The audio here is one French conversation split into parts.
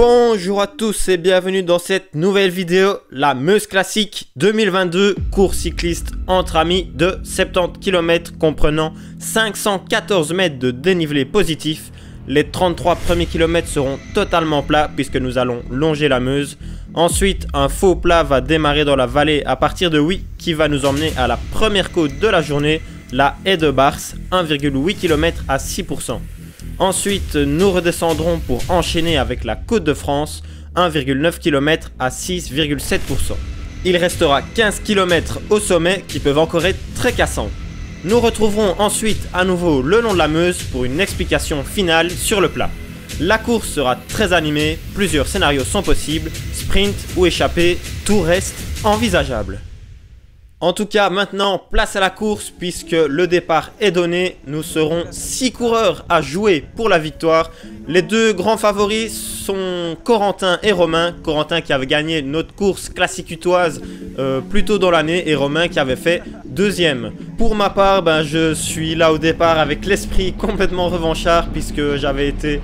Bonjour à tous et bienvenue dans cette nouvelle vidéo, la Meuse Classique 2022, course cycliste entre amis de 70 km comprenant 514 mètres de dénivelé positif. Les 33 premiers kilomètres seront totalement plats puisque nous allons longer la Meuse. Ensuite, un faux plat va démarrer dans la vallée à partir de Huy qui va nous emmener à la première côte de la journée, la haie de Bars, 1,8 km à 6%. Ensuite, nous redescendrons pour enchaîner avec la Côte de France, 1,9 km à 6,7%. Il restera 15 km au sommet qui peuvent encore être très cassants. Nous retrouverons ensuite à nouveau le long de la Meuse pour une explication finale sur le plat. La course sera très animée, plusieurs scénarios sont possibles, sprint ou échappée, tout reste envisageable. En tout cas, maintenant, place à la course puisque le départ est donné. Nous serons 6 coureurs à jouer pour la victoire. Les deux grands favoris sont Corentin et Romain. Corentin qui avait gagné notre course classique utoise plus tôt dans l'année et Romain qui avait fait deuxième. Pour ma part, je suis là au départ avec l'esprit complètement revanchard puisque j'avais été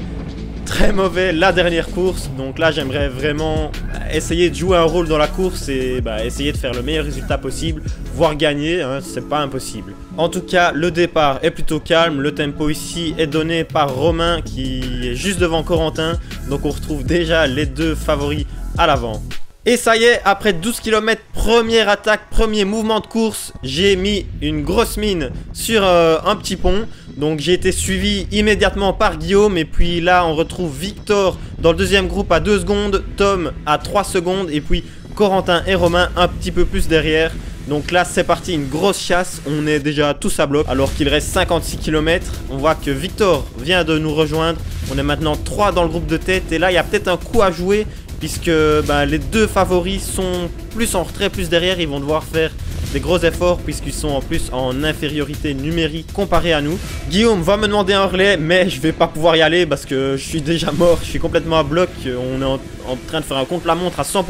très mauvais la dernière course, donc là j'aimerais vraiment essayer de jouer un rôle dans la course et essayer de faire le meilleur résultat possible, voire gagner, hein, c'est pas impossible. En tout cas, le départ est plutôt calme, le tempo ici est donné par Romain qui est juste devant Corentin, donc on retrouve déjà les deux favoris à l'avant. Et ça y est, après 12 km, première attaque, premier mouvement de course, j'ai mis une grosse mine sur un petit pont. Donc j'ai été suivi immédiatement par Guillaume et puis là on retrouve Victor dans le deuxième groupe à 2 secondes, Tom à 3 secondes et puis Corentin et Romain un petit peu plus derrière. Donc là c'est parti, une grosse chasse, on est déjà tous à bloc alors qu'il reste 56 km. On voit que Victor vient de nous rejoindre, on est maintenant 3 dans le groupe de tête et là il y a peut-être un coup à jouer puisque les deux favoris sont plus en retrait, plus derrière, ils vont devoir faire des gros efforts puisqu'ils sont en plus en infériorité numérique comparé à nous. Guillaume va me demander un relais mais je vais pas pouvoir y aller parce que je suis déjà mort, je suis complètement à bloc, on est en train de faire un contre-la-montre à 100%.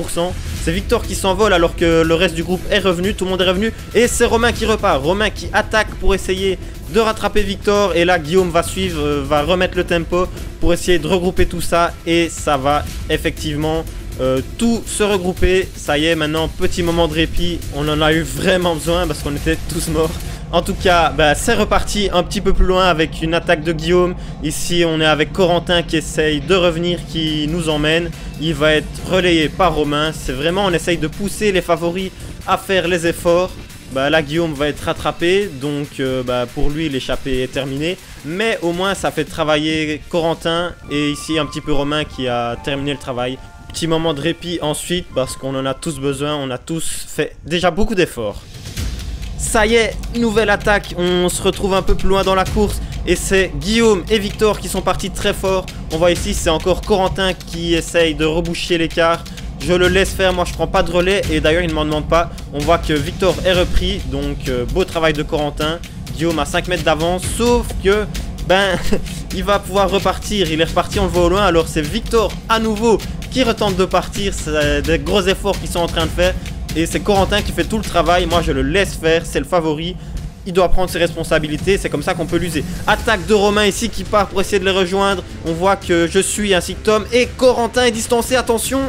C'est Victor qui s'envole alors que le reste du groupe est revenu, tout le monde est revenu et c'est Romain qui repart, Romain qui attaque pour essayer de rattraper Victor et là Guillaume va suivre, va remettre le tempo pour essayer de regrouper tout ça et ça va effectivement tout se regrouper. Ça y est, maintenant petit moment de répit, on en a eu vraiment besoin parce qu'on était tous morts. En tout cas, c'est reparti un petit peu plus loin avec une attaque de Guillaume. Ici on est avec Corentin qui essaye de revenir, qui nous emmène. Il va être relayé par Romain. C'est vraiment, on essaye de pousser les favoris à faire les efforts. Là Guillaume va être rattrapé, donc pour lui l'échappée est terminée. Mais au moins ça fait travailler Corentin et ici un petit peu Romain qui a terminé le travail. Petit moment de répit ensuite parce qu'on en a tous besoin, on a tous fait déjà beaucoup d'efforts. Ça y est, nouvelle attaque, on se retrouve un peu plus loin dans la course et c'est Guillaume et Victor qui sont partis très fort. On voit ici c'est encore Corentin qui essaye de reboucher l'écart. Je le laisse faire, moi je prends pas de relais et d'ailleurs il ne m'en demande pas. On voit que Victor est repris, donc beau travail de Corentin. Guillaume a 5 mètres d'avance, sauf que il va pouvoir repartir, il est reparti, on le voit au loin. Alors c'est Victor à nouveau qui retente de partir, c'est des gros efforts qu'ils sont en train de faire. Et c'est Corentin qui fait tout le travail, moi je le laisse faire, c'est le favori. Il doit prendre ses responsabilités, c'est comme ça qu'on peut l'user. Attaque de Romain ici qui part pour essayer de les rejoindre. On voit que je suis ainsi que Tom et Corentin est distancé, attention.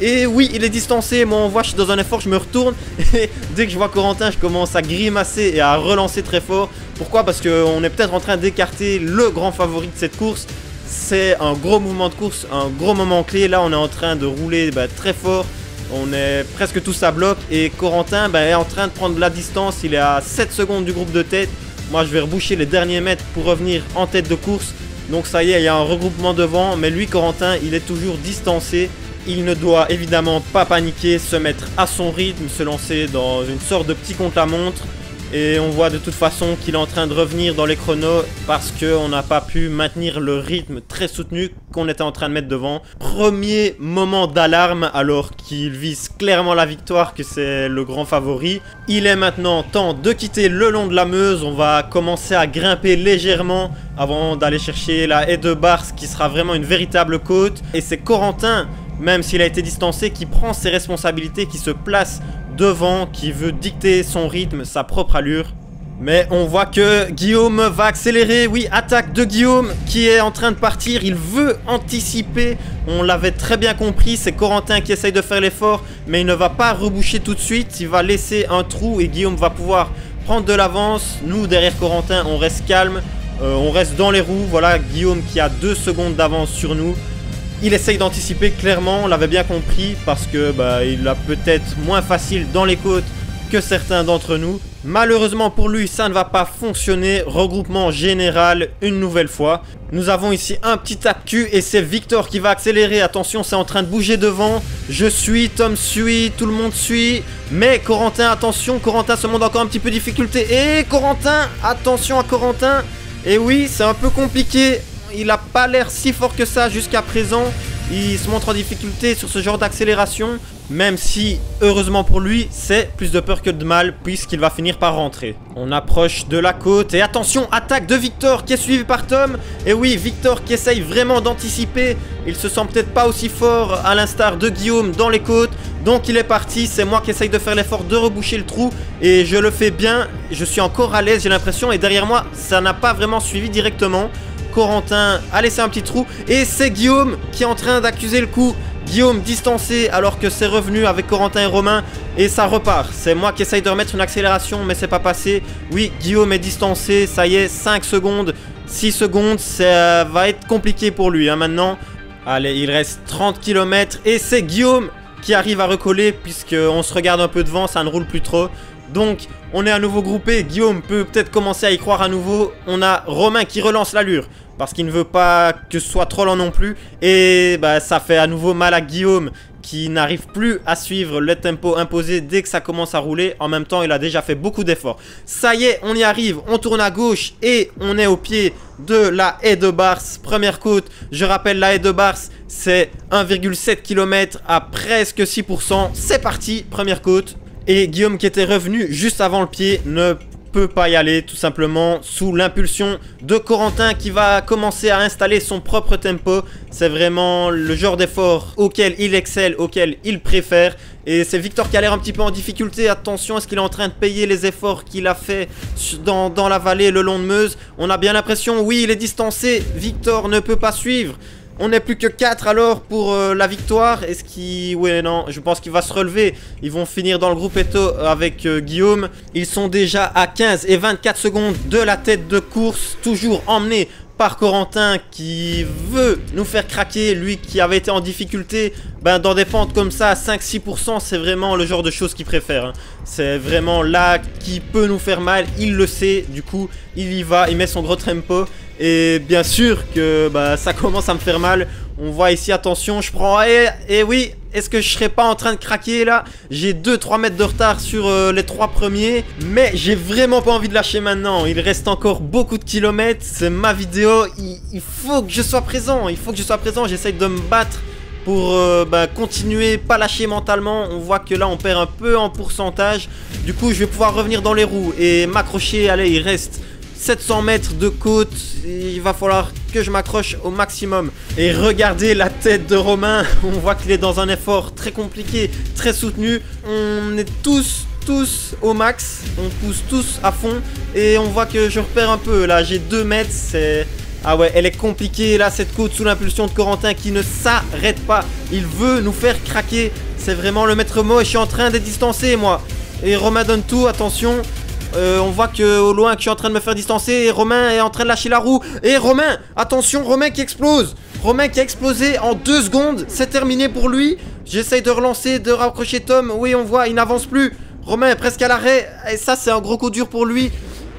Et oui, il est distancé, moi on voit, je suis dans un effort, je me retourne. Et dès que je vois Corentin, je commence à grimacer et à relancer très fort. Pourquoi? Parce qu'on est peut-être en train d'écarter le grand favori de cette course. C'est un gros mouvement de course, un gros moment clé. Là, on est en train de rouler très fort. On est presque tous à bloc. Et Corentin est en train de prendre la distance. Il est à 7 secondes du groupe de tête. Moi, je vais reboucher les derniers mètres pour revenir en tête de course. Donc ça y est, il y a un regroupement devant. Mais lui, Corentin, il est toujours distancé. Il ne doit évidemment pas paniquer, se mettre à son rythme, se lancer dans une sorte de petit contre-la-montre. Et on voit de toute façon qu'il est en train de revenir dans les chronos parce qu'on n'a pas pu maintenir le rythme très soutenu qu'on était en train de mettre devant. Premier moment d'alarme alors qu'il vise clairement la victoire, que c'est le grand favori. Il est maintenant temps de quitter le long de la Meuse. On va commencer à grimper légèrement avant d'aller chercher la haie de Bars qui sera vraiment une véritable côte. Et c'est Corentin, même s'il a été distancé, qui prend ses responsabilités, qui se place devant, qui veut dicter son rythme, sa propre allure. Mais on voit que Guillaume va accélérer. Oui, attaque de Guillaume qui est en train de partir. Il veut anticiper. On l'avait très bien compris. C'est Corentin qui essaye de faire l'effort. Mais il ne va pas reboucher tout de suite. Il va laisser un trou et Guillaume va pouvoir prendre de l'avance. Nous, derrière Corentin, on reste calme. On reste dans les roues. Voilà, Guillaume qui a 2 secondes d'avance sur nous. Il essaye d'anticiper clairement. On l'avait bien compris parce que il a peut-être moins facile dans les côtes que certains d'entre nous. Malheureusement pour lui, ça ne va pas fonctionner. Regroupement général une nouvelle fois. Nous avons ici un petit tape-cul et c'est Victor qui va accélérer. Attention, c'est en train de bouger devant. Je suis, Tom suit, tout le monde suit. Mais Corentin, attention, Corentin se montre encore un petit peu de difficulté. Et Corentin, attention à Corentin. Et oui, c'est un peu compliqué. Il n'a pas l'air si fort que ça jusqu'à présent. Il se montre en difficulté sur ce genre d'accélération. Même si, heureusement pour lui, c'est plus de peur que de mal puisqu'il va finir par rentrer. On approche de la côte et attention, attaque de Victor qui est suivi par Tom. Et oui, Victor qui essaye vraiment d'anticiper. Il se sent peut-être pas aussi fort à l'instar de Guillaume dans les côtes. Donc il est parti, c'est moi qui essaye de faire l'effort de reboucher le trou. Et je le fais bien, je suis encore à l'aise j'ai l'impression. Et derrière moi, ça n'a pas vraiment suivi directement. Corentin a laissé un petit trou. Et c'est Guillaume qui est en train d'accuser le coup. Guillaume distancé alors que c'est revenu avec Corentin et Romain. Et ça repart. C'est moi qui essaye de remettre une accélération mais c'est pas passé. Oui, Guillaume est distancé. Ça y est, 5 secondes. 6 secondes, ça va être compliqué pour lui maintenant. Allez, il reste 30 km. Et c'est Guillaume qui arrive à recoller puisqu'on se regarde un peu devant. Ça ne roule plus trop. Donc, on est à nouveau groupé. Guillaume peut peut-être commencer à y croire à nouveau. On a Romain qui relance l'allure parce qu'il ne veut pas que ce soit trop lent non plus. Et ça fait à nouveau mal à Guillaume qui n'arrive plus à suivre le tempo imposé dès que ça commence à rouler. En même temps, il a déjà fait beaucoup d'efforts. Ça y est, on y arrive. On tourne à gauche et on est au pied de la haie de Bars. Première côte. Je rappelle, la haie de Bars, c'est 1,7 km à presque 6%. C'est parti, première côte. Et Guillaume qui était revenu juste avant le pied ne peut pas y aller tout simplement sous l'impulsion de Corentin qui va commencer à installer son propre tempo. C'est vraiment le genre d'effort auquel il excelle, auquel il préfère. Et c'est Victor qui a l'air un petit peu en difficulté. Attention, est-ce qu'il est en train de payer les efforts qu'il a fait dans la vallée le long de Meuse? On a bien l'impression, oui, il est distancé. Victor ne peut pas suivre. On n'est plus que 4 alors pour la victoire. Est-ce qu'il... Ouais, non, je pense qu'il va se relever. Ils vont finir dans le groupe Eto avec Guillaume. Ils sont déjà à 15 et 24 secondes de la tête de course. Toujours emmené par Corentin qui veut nous faire craquer. Lui qui avait été en difficulté dans des pentes comme ça à 5-6%. C'est vraiment le genre de choses qu'il préfère. Hein. C'est vraiment là qui peut nous faire mal. Il le sait. Du coup, il y va. Il met son gros tempo. Et bien sûr que ça commence à me faire mal. On voit ici, attention, je prends... Et oui, est-ce que je serais pas en train de craquer là? J'ai 2-3 mètres de retard sur les 3 premiers. Mais j'ai vraiment pas envie de lâcher maintenant. Il reste encore beaucoup de kilomètres. C'est ma vidéo. Il faut que je sois présent. Il faut que je sois présent. J'essaye de me battre pour continuer, pas lâcher mentalement. On voit que là, on perd un peu en pourcentage. Du coup, je vais pouvoir revenir dans les roues et m'accrocher. Allez, il reste 700 mètres de côte, il va falloir que je m'accroche au maximum. Et regardez la tête de Romain, on voit qu'il est dans un effort très compliqué, très soutenu. On est tous au max, on pousse tous à fond. Et on voit que je repère un peu, là j'ai 2 mètres, c'est... Ah ouais, elle est compliquée là cette côte sous l'impulsion de Corentin qui ne s'arrête pas. Il veut nous faire craquer, c'est vraiment le maître mot et je suis en train d'être distancé moi. Et Romain donne tout, attention. On voit que au loin que je suis en train de me faire distancer et Romain est en train de lâcher la roue. Et Romain, attention, Romain qui explose. Romain qui a explosé en 2 secondes. C'est terminé pour lui. J'essaye de relancer, de rapprocher Tom. Oui, on voit, il n'avance plus. Romain est presque à l'arrêt. Et ça, c'est un gros coup dur pour lui.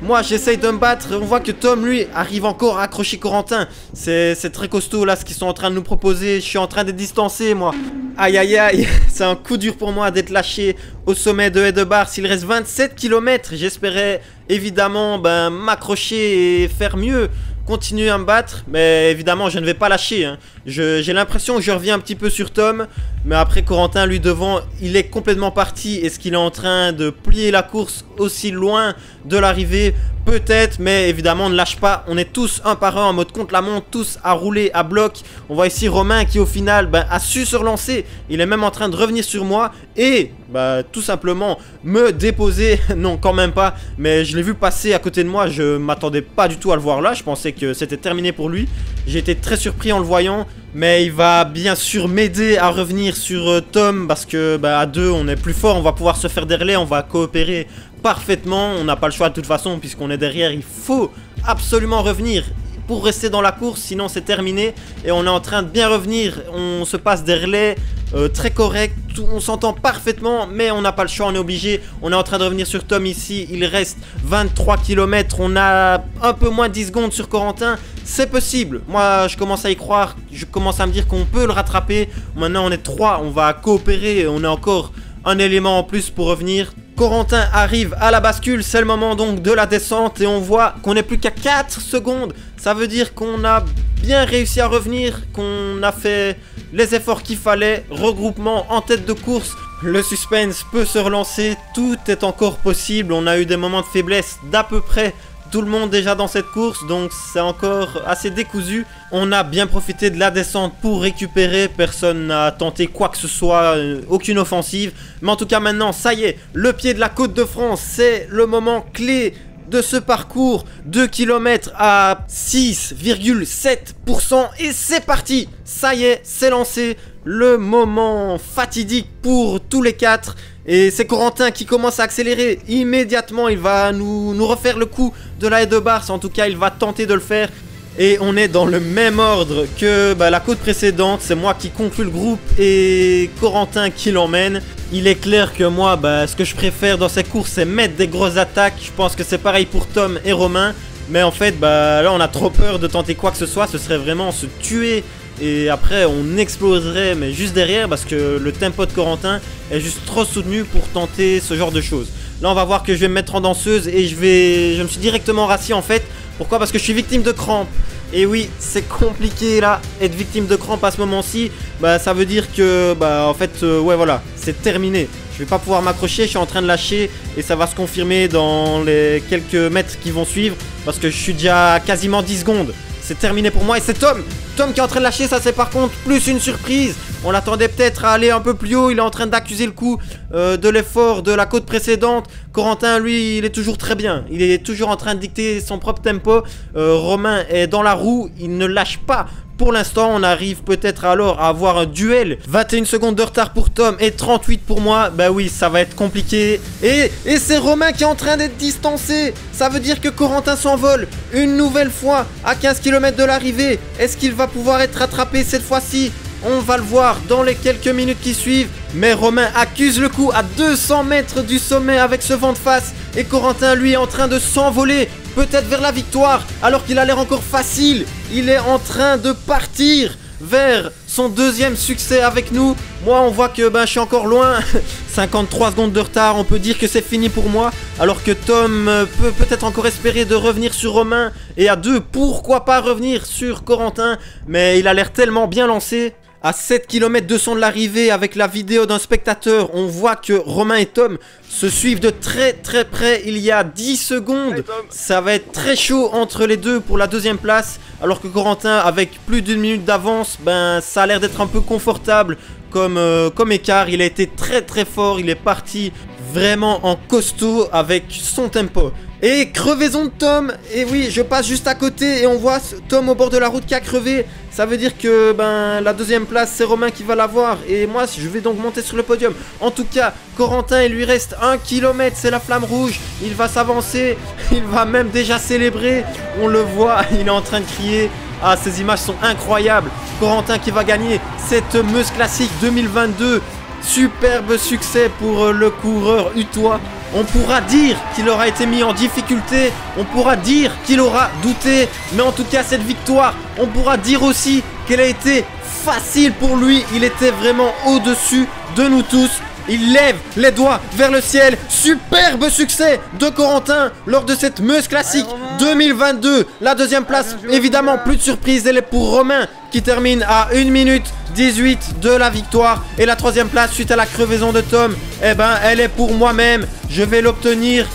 Moi, j'essaye de me battre. On voit que Tom, lui, arrive encore à accrocher Corentin. C'est très costaud, là, ce qu'ils sont en train de nous proposer. Je suis en train d'être distancé, moi. Aïe, aïe, aïe. C'est un coup dur pour moi d'être lâché au sommet de Haie de Bars. Il reste 27 km. J'espérais, évidemment, m'accrocher et faire mieux. Continuer à me battre. Mais évidemment, je ne vais pas lâcher. Hein. J'ai l'impression que je reviens un petit peu sur Tom. Mais après, Corentin, lui, devant, il est complètement parti. Est-ce qu'il est en train de plier la course aussi loin de l'arrivée? Peut-être, mais évidemment, on ne lâche pas. On est tous un par un en mode contre la montre, tous à rouler à bloc. On voit ici Romain qui, au final, a su se relancer. Il est même en train de revenir sur moi. Et bah, tout simplement me déposer. Non, quand même pas, mais je l'ai vu passer à côté de moi. Je m'attendais pas du tout à le voir là. Je pensais que c'était terminé pour lui. J'ai été très surpris en le voyant, mais il va bien sûr m'aider à revenir sur Tom, parce que bah, à deux on est plus fort, on va pouvoir se faire des relais, on va coopérer parfaitement. On n'a pas le choix de toute façon puisqu'on est derrière. Il faut absolument revenir pour rester dans la course, sinon c'est terminé. Et on est en train de bien revenir, on se passe des relais très corrects, on s'entend parfaitement, mais on n'a pas le choix, on est obligé. On est en train de revenir sur Tom ici, il reste 23 km, on a un peu moins de 10 secondes sur Corentin. C'est possible, moi je commence à y croire, je commence à me dire qu'on peut le rattraper. Maintenant on est 3, on va coopérer, on a encore un élément en plus pour revenir. Corentin arrive à la bascule, c'est le moment donc de la descente et on voit qu'on n'est plus qu'à 4 secondes. Ça veut dire qu'on a bien réussi à revenir, qu'on a fait les efforts qu'il fallait. Regroupement en tête de course, le suspense peut se relancer, tout est encore possible. On a eu des moments de faiblesse d'à peu près tout le monde déjà dans cette course, donc c'est encore assez décousu. On a bien profité de la descente pour récupérer, personne n'a tenté quoi que ce soit, aucune offensive. Mais en tout cas maintenant, ça y est, le pied de la Côte de France, c'est le moment clé de ce parcours. 2 km à 6,7% et c'est parti. Ça y est, c'est lancé, le moment fatidique pour tous les 4. Et c'est Corentin qui commence à accélérer immédiatement. Il va nous refaire le coup de la haie de Bars. En tout cas, il va tenter de le faire. Et on est dans le même ordre que la côte précédente. C'est moi qui conclue le groupe et Corentin qui l'emmène. Il est clair que moi, ce que je préfère dans ces courses, c'est mettre des grosses attaques. Je pense que c'est pareil pour Tom et Romain. Mais en fait, là, on a trop peur de tenter quoi que ce soit. Ce serait vraiment se tuer. Et après on exploserait mais juste derrière, parce que le tempo de Corentin est juste trop soutenu pour tenter ce genre de choses. Là on va voir que je vais me mettre en danseuse et je me suis directement rassis en fait. Pourquoi? Parce que je suis victime de crampes. Et oui, c'est compliqué là, être victime de crampes à ce moment-ci. Ça veut dire que en fait ouais voilà, c'est terminé. Je vais pas pouvoir m'accrocher, je suis en train de lâcher. Et ça va se confirmer dans les quelques mètres qui vont suivre, parce que je suis déjà à quasiment 10 secondes. C'est terminé pour moi et c'est Tom qui est en train de lâcher. Ça c'est par contre plus une surprise. On l'attendait peut-être à aller un peu plus haut. Il est en train d'accuser le coup de l'effort de la côte précédente. Corentin lui il est toujours très bien. Il est toujours en train de dicter son propre tempo. Romain est dans la roue. Il ne lâche pas. Pour l'instant, on arrive peut-être alors à avoir un duel. 21 secondes de retard pour Tom et 38 pour moi. Oui, ça va être compliqué. Et c'est Romain qui est en train d'être distancé. Ça veut dire que Corentin s'envole une nouvelle fois à 15 km de l'arrivée. Est-ce qu'il va pouvoir être rattrapé cette fois-ci? On va le voir dans les quelques minutes qui suivent. Mais Romain accuse le coup à 200 mètres du sommet avec ce vent de face. Et Corentin, lui, est en train de s'envoler, peut-être vers la victoire, alors qu'il a l'air encore facile. Il est en train de partir vers son deuxième succès avec nous. Moi, on voit que je suis encore loin. 53 secondes de retard, on peut dire que c'est fini pour moi. Alors que Tom peut peut-être encore espérer de revenir sur Romain. Et à 2, pourquoi pas revenir sur Corentin. Mais il a l'air tellement bien lancé. À 7 km de son de l'arrivée, avec la vidéo d'un spectateur, on voit que Romain et Tom se suivent de très très près. Il y a 10 secondes. Hey, ça va être très chaud entre les deux pour la deuxième place. Alors que Corentin, avec plus d'une minute d'avance, ça a l'air d'être un peu confortable comme écart. Il a été très très fort. Il est parti vraiment en costaud avec son tempo. Et crevaison de Tom. Et oui, je passe juste à côté et on voit Tom au bord de la route qui a crevé. Ça veut dire que la deuxième place c'est Romain qui va l'avoir. Et moi je vais donc monter sur le podium. En tout cas, Corentin, il lui reste 1 km. C'est la flamme rouge. Il va s'avancer. Il va même déjà célébrer. On le voit, il est en train de crier. Ah, ces images sont incroyables. Corentin qui va gagner cette Meuse Classique 2022. Superbe succès pour le coureur utois. On pourra dire qu'il aura été mis en difficulté, on pourra dire qu'il aura douté, mais en tout cas cette victoire, on pourra dire aussi qu'elle a été facile pour lui. Il était vraiment au-dessus de nous tous. Il lève les doigts vers le ciel. Superbe succès de Corentin lors de cette Meuse Classique 2022. La deuxième place, évidemment, plus de surprise, elle est pour Romain qui termine à 1 minute 18 de la victoire. Et la troisième place, suite à la crevaison de Tom, elle est pour moi-même. Je vais l'obtenir.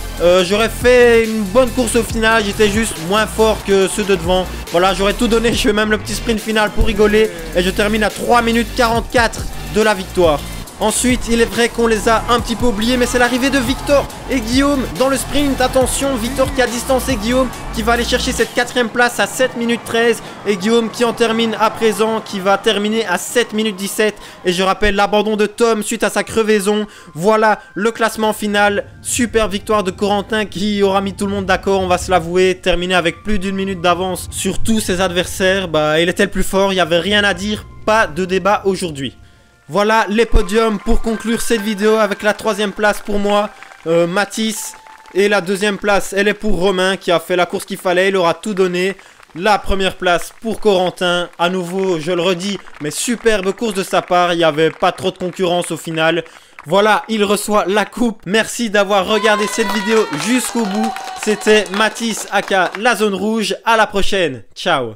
J'aurais fait une bonne course au final. J'étais juste moins fort que ceux de devant. Voilà, j'aurais tout donné. Je fais même le petit sprint final pour rigoler. Et je termine à 3 minutes 44 de la victoire. Ensuite, il est vrai qu'on les a un petit peu oubliés, mais c'est l'arrivée de Victor et Guillaume dans le sprint. Attention, Victor qui a distancé Guillaume, qui va aller chercher cette 4ème place à 7 minutes 13. Et Guillaume qui en termine à présent, qui va terminer à 7 minutes 17. Et je rappelle l'abandon de Tom suite à sa crevaison. Voilà le classement final. Super victoire de Corentin qui aura mis tout le monde d'accord, on va se l'avouer. Terminé avec plus d'1 minute d'avance sur tous ses adversaires. Bah, il était le plus fort, il n'y avait rien à dire, pas de débat aujourd'hui. Voilà les podiums pour conclure cette vidéo avec la 3ème place pour moi, Mathis. Et la 2ème place, elle est pour Romain qui a fait la course qu'il fallait, il aura tout donné. La 1ère place pour Corentin, à nouveau je le redis, mais superbe course de sa part, il n'y avait pas trop de concurrence au final. Voilà, il reçoit la coupe. Merci d'avoir regardé cette vidéo jusqu'au bout. C'était Mathis aka La Zone Rouge, à la prochaine, ciao.